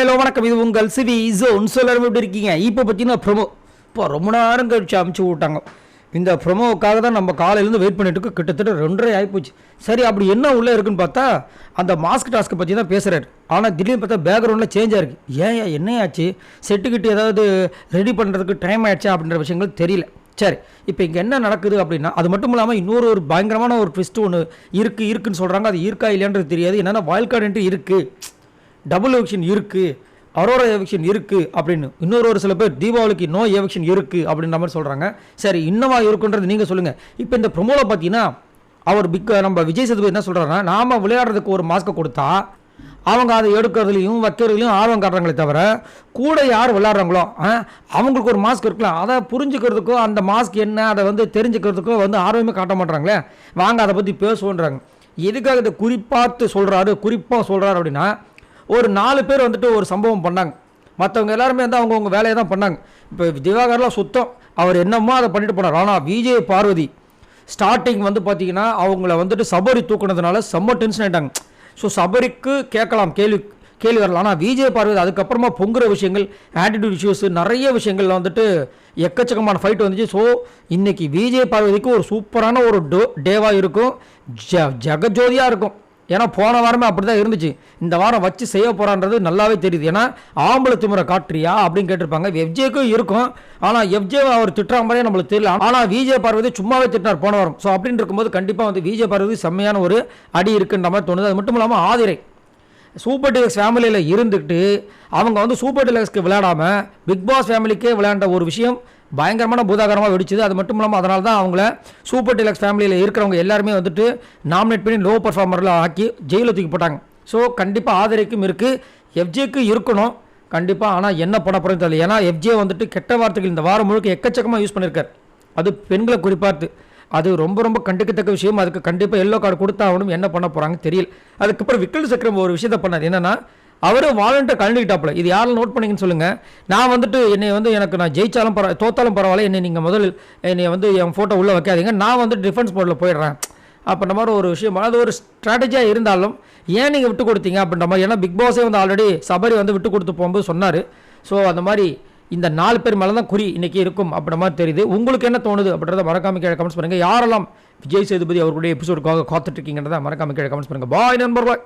Hello வணக்கம், இது உங்கள் சிவி ஜோன். எல்லாரும் எப்படி இருக்கீங்க? இப்போ பார்த்தீங்கன்னா ப்ரொமோ இப்போ ரொம்ப நேரம் கழிச்சு அமுச்சு விட்டாங்க. இந்த ப்ரொமோவுக்காக தான் நம்ம காலையிலேருந்து வெயிட் பண்ணிட்டு கிட்டத்தட்ட 2:30 ஆகிப்போச்சு. சரி, அப்படி என்ன உள்ளே இருக்குன்னு பார்த்தா அந்த மாஸ்க் டாஸ்க்கை பற்றி தான் பேசுகிறாரு. ஆனால் திடீர்னு பார்த்தா பேக்ரவுண்டில் சேஞ்சாக இருக்குது. ஏன் என்னையாச்சு, செட்டுக்கிட்டு ஏதாவது ரெடி பண்ணுறதுக்கு டைம் ஆகிடுச்சா அப்படின்ற விஷயங்கள் தெரியல. சரி, இப்போ இங்கே என்ன நடக்குது அப்படின்னா, அது மட்டும் இல்லாமல் இன்னொரு பயங்கரமான ஒரு ட்விஸ்ட்டு ஒன்று இருக்குன்னு சொல்கிறாங்க. அது இருக்கா இல்லையான்றது தெரியாது. என்னென்னா வைல்ட் கார்டு என்ட்ரி இருக்குது, டபுள் எவிக்ஷன் இருக்குது, அரோரா எவிக்ஷன் இருக்குது அப்படின்னு. ஒரு சில பேர் தீபாவளிக்கு நோ எவிக்ஷன் இருக்குது அப்படின்ற மாதிரி சொல்கிறாங்க. சரி, இன்னமா இருக்குன்றது நீங்கள் சொல்லுங்கள். இப்போ இந்த ப்ரொமோவில் பார்த்தீங்கன்னா அவர் நம்ம விஜய் சேதுபதி என்ன சொல்கிறாருன்னா, நாம் விளையாடுறதுக்கு ஒரு மாஸ்க்கை கொடுத்தா அவங்க அதை எடுக்கிறதுலையும் வைக்கிறதுலையும் ஆர்வம் காட்டுறாங்களே தவிர, கூட யார் விளையாடுறாங்களோ அவங்களுக்கு ஒரு மாஸ்க் இருக்கலாம், அதை புரிஞ்சுக்கிறதுக்கோ அந்த மாஸ்க் என்ன அதை தெரிஞ்சுக்கிறதுக்கோ ஆர்வமே காட்ட மாட்டாங்களே. வாங்க அதை பற்றி பேசுவோன்றாங்க. எதுக்காக இதை குறிப்பாக சொல்கிறாரு அப்படின்னா, ஒரு 4 பேர் ஒரு சம்பவம் பண்ணாங்க. மற்றவங்க எல்லாருமே அவங்கவுங்க வேலையை தான் பண்ணாங்க. இப்போ திவாகர்லாம் சுத்தம் அவர் என்னமோ அதை பண்ணிட்டு போனார். ஆனால் விஜய் பார்வதி ஸ்டார்டிங் பார்த்தீங்கன்னா அவங்கள சபரி தூக்குனதுனால செம்ம டென்ஷன் ஆகிட்டாங்க. ஸோ சபரிக்கு கேட்கலாம், கேள்வி வரலாம். ஆனால் விஜய் பார்வதி அதுக்கப்புறமா பொங்குற விஷயங்கள், ஆட்டிடியூட் இஷ்யூஸ், நிறைய விஷயங்கள்ல எக்கச்சக்கமான ஃபைட் வந்துச்சு. ஸோ இன்னைக்கு விஜய் பார்வதிக்கு ஒரு சூப்பரான ஒரு டேவாக இருக்கும், ஜெகஜோதியாக இருக்கும். ஏன்னா போன வாரமே அப்படி தான் இருந்துச்சு. இந்த வாரம் வச்சு செய்ய போகிறான்றது நல்லாவே தெரியுது. ஏன்னா ஆம்பளை திமுறை காட்டுறியா அப்படின்னு கேட்டிருப்பாங்க. எஃப்ஜேக்கும் இருக்கும், ஆனால் எஃப்ஜே அவர் திட்டுற மாதிரியே நம்மளுக்கு தெரியல. ஆனால் விஜய் பார்வதி சும்மாவே திட்டினார் போன வாரம். ஸோ அப்படின்னு இருக்கும்போது கண்டிப்பாக விஜய் பார்வதி செம்மையான ஒரு அடி இருக்குன்ற மாதிரி தோணுது. அது மட்டும் இல்லாமல் ஆதிரை சூப்பர் டீலக்ஸ் ஃபேமிலியில் இருந்துக்கிட்டு அவங்க சூப்பர் டீலக்ஸ்க்கு விளையாடாமல் பிக் பாஸ் ஃபேமிலிக்கே விளையாண்ட ஒரு விஷயம் பயங்கரமான பூதாகரமாக வெடிச்சுது. அது மட்டும் இல்லாமல் அதனால தான் அவங்கள சூப்பர் டீலக்ஸ் ஃபேமிலியில் இருக்கிறவங்க எல்லாருமே நாமினேட் பண்ணி லோ பர்ஃபார்மரில் ஆக்கி ஜெயிலில் தூக்கி போட்டாங்க. ஸோ கண்டிப்பாக ஆதரிக்கும் இருக்குது, எஃப்ஜேக்கு இருக்கணும் கண்டிப்பாக. ஆனால் என்ன பண்ண போகிறேன்னு தெரியல. ஏன்னா எஃப்ஜே கெட்ட வார்த்தைகள் இந்த வாரம் முழுக்க எக்கச்சக்கமாக யூஸ் பண்ணியிருக்கார். அது பெண்களை குறிப்பார்த்து அது ரொம்ப ரொம்ப கண்டிக்கத்தக்க விஷயம். அதுக்கு கண்டிப்பாக எல்லோ கார்டு கொடுத்தாகணும். என்ன பண்ண போகிறாங்க தெரியல. அதுக்கப்புறம் விக்கல் சக்கரம் ஒரு விஷயத்தை பண்ணார். என்னென்னா, அவர் வாலண்டியர் கலந்துக்கிட்டாப்புல. இது யாரும் நோட் பண்ணிங்கன்னு சொல்லுங்கள். நான் என்னை எனக்கு நான் ஜெயிச்சாலும் தோத்தாலும் பரவாயில்ல, என்னை நீங்கள் முதலில் என்னை என் ஃபோட்டோ உள்ளே வைக்காதீங்க, நான் டிஃபென்ஸ் போர்டில் போயிடுறேன் அப்படின்ற மாதிரி ஒரு விஷயம். அது ஒரு ஸ்ட்ராட்டஜியாக இருந்தாலும் ஏன் நீங்கள் விட்டு கொடுத்தீங்க அப்படின்ற மாதிரி. ஏன்னா பிக் பாஸே ஆல்ரெடி சபரி விட்டு கொடுத்து போகும்போது சொன்னார். ஸோ அந்த மாதிரி இந்த 4 பேர் மேலே தான் குறி இன்றைக்கி இருக்கும் அப்படின்ற மாதிரி தெரியுது. உங்களுக்கு என்ன தோணுது அப்படின்றத மறக்காம கீழே கமெண்ட்ஸ் பண்ணுங்கள். யாரெல்லாம் விஜய் சேதுபதி அவர்களுடைய எபிசோடுக்காக காத்துட்ருக்கீங்கன்றதை மறக்காம கீழே கமெண்ட்ஸ் பண்ணுங்கள். பாய் நண்பர், பாய்.